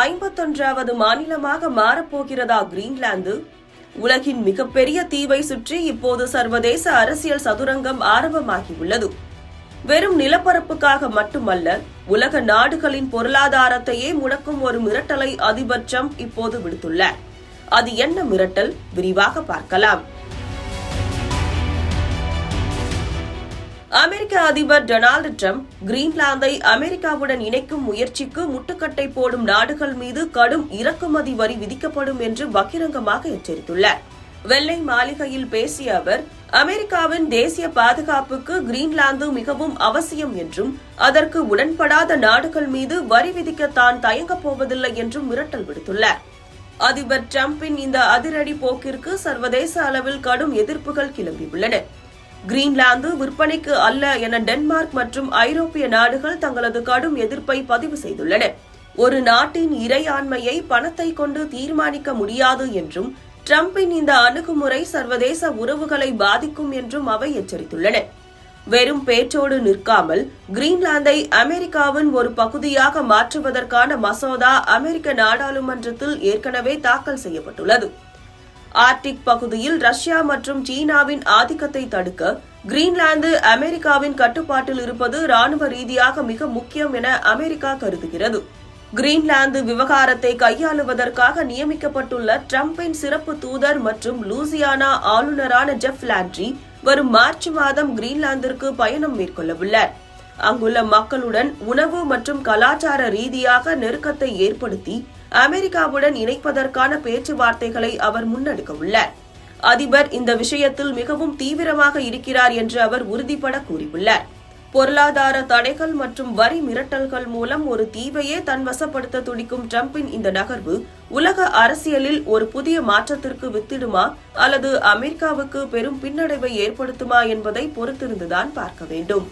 51வது மாநிலமாக மாறப்போகிறதா கிரீன்லாந்து? உலகின் மிகப்பெரிய தீவை சுற்றி இப்போது சர்வதேச அரசியல் சதுரங்கம் ஆரம்பமாகியுள்ளது. வெறும் நிலப்பரப்புக்காக மட்டுமல்ல, உலக நாடுகளின் பொருளாதாரத்தையே முடக்கும் ஒரு மிரட்டலை அதிபர் டிரம்ப் இப்போது விடுத்துள்ளார். அது என்ன மிரட்டல்? விரிவாக பார்க்கலாம். அமெரிக்க அதிபர் டொனால்டு டிரம்ப் கிரீன்லாந்தை அமெரிக்காவுடன் இணைக்கும் முயற்சிக்கு முட்டுக்கட்டை போடும் நாடுகள் மீது கடும் இறக்குமதி வரி விதிக்கப்படும் என்று பகிரங்கமாக எச்சரித்துள்ளார். வெள்ளை மாளிகையில் பேசிய அவர், அமெரிக்காவின் தேசிய பாதுகாப்புக்கு கிரீன்லாந்து மிகவும் அவசியம் என்றும் அதற்கு உடன்படாத நாடுகள் மீது வரி விதிக்க தான் தயங்கப் போவதில்லை என்றும் மிரட்டல் விடுத்துள்ளார். அதிபர் டிரம்பின் இந்த அதிரடி போக்கிற்கு சர்வதேச அளவில் கடும் எதிர்ப்புகள் கிளம்பியுள்ளன. கிரீன்லாந்து விற்பனைக்கு அல்ல என டென்மார்க் மற்றும் ஐரோப்பிய நாடுகள் தங்களது கடும் எதிர்ப்பை பதிவு செய்துள்ளன. ஒரு நாட்டின் இறையாண்மையை பணத்தை கொண்டு தீர்மானிக்க முடியாது என்றும் டிரம்பின் இந்த அணுகுமுறை சர்வதேச உறவுகளை பாதிக்கும் என்றும் அவை எச்சரித்துள்ளன. வெறும் பேச்சோடு நிற்காமல் கிரீன்லாந்தை அமெரிக்காவின் ஒரு பகுதியாக மாற்றுவதற்கான மசோதா அமெரிக்க நாடாளுமன்றத்தில் ஏற்கனவே தாக்கல் செய்யப்பட்டுள்ளது. ஆர்டிக் பகுதியில் ரஷ்யா மற்றும் சீனாவின் ஆதிக்கத்தை தடுக்க கிரீன்லாந்து அமெரிக்காவின் கட்டுப்பாட்டில் இருப்பது ராணுவ ரீதியாக மிக முக்கியம் என அமெரிக்கா கருதுகிறது. கிரீன்லாந்து விவகாரத்தை கையாளுவதற்காக நியமிக்கப்பட்டுள்ள டிரம்பின் சிறப்பு தூதர் மற்றும் லூசியானா ஆளுநரான ஜெஃப் லாண்ட்ரி வரும் மார்ச் மாதம் கிரீன்லாந்திற்கு பயணம் மேற்கொள்ளவுள்ளார். அங்குள்ள மக்களுடன் உணவு மற்றும் கலாச்சார ரீதியாக நெருக்கத்தை ஏற்படுத்தி அமெரிக்காவுடன் இணைப்பதற்கான பேச்சுவார்த்தைகளை அவர் முன்னெடுக்க உள்ளார். அதிபர் இந்த விஷயத்தில் மிகவும் தீவிரமாக இருக்கிறார் என்று அவர் உறுதிபட கூறியுள்ளார். பொருளாதார தடைகள் மற்றும் வரி மிரட்டல்கள் மூலம் ஒரு தீவையே தன்வசப்படுத்த துடிக்கும் டிரம்பின் இந்த நகர்வு உலக அரசியலில் ஒரு புதிய மாற்றத்திற்கு வித்திடுமா அல்லது அமெரிக்காவுக்கு பெரும் பின்னடைவை ஏற்படுத்துமா என்பதை பொறுத்திருந்துதான் பார்க்க வேண்டும்.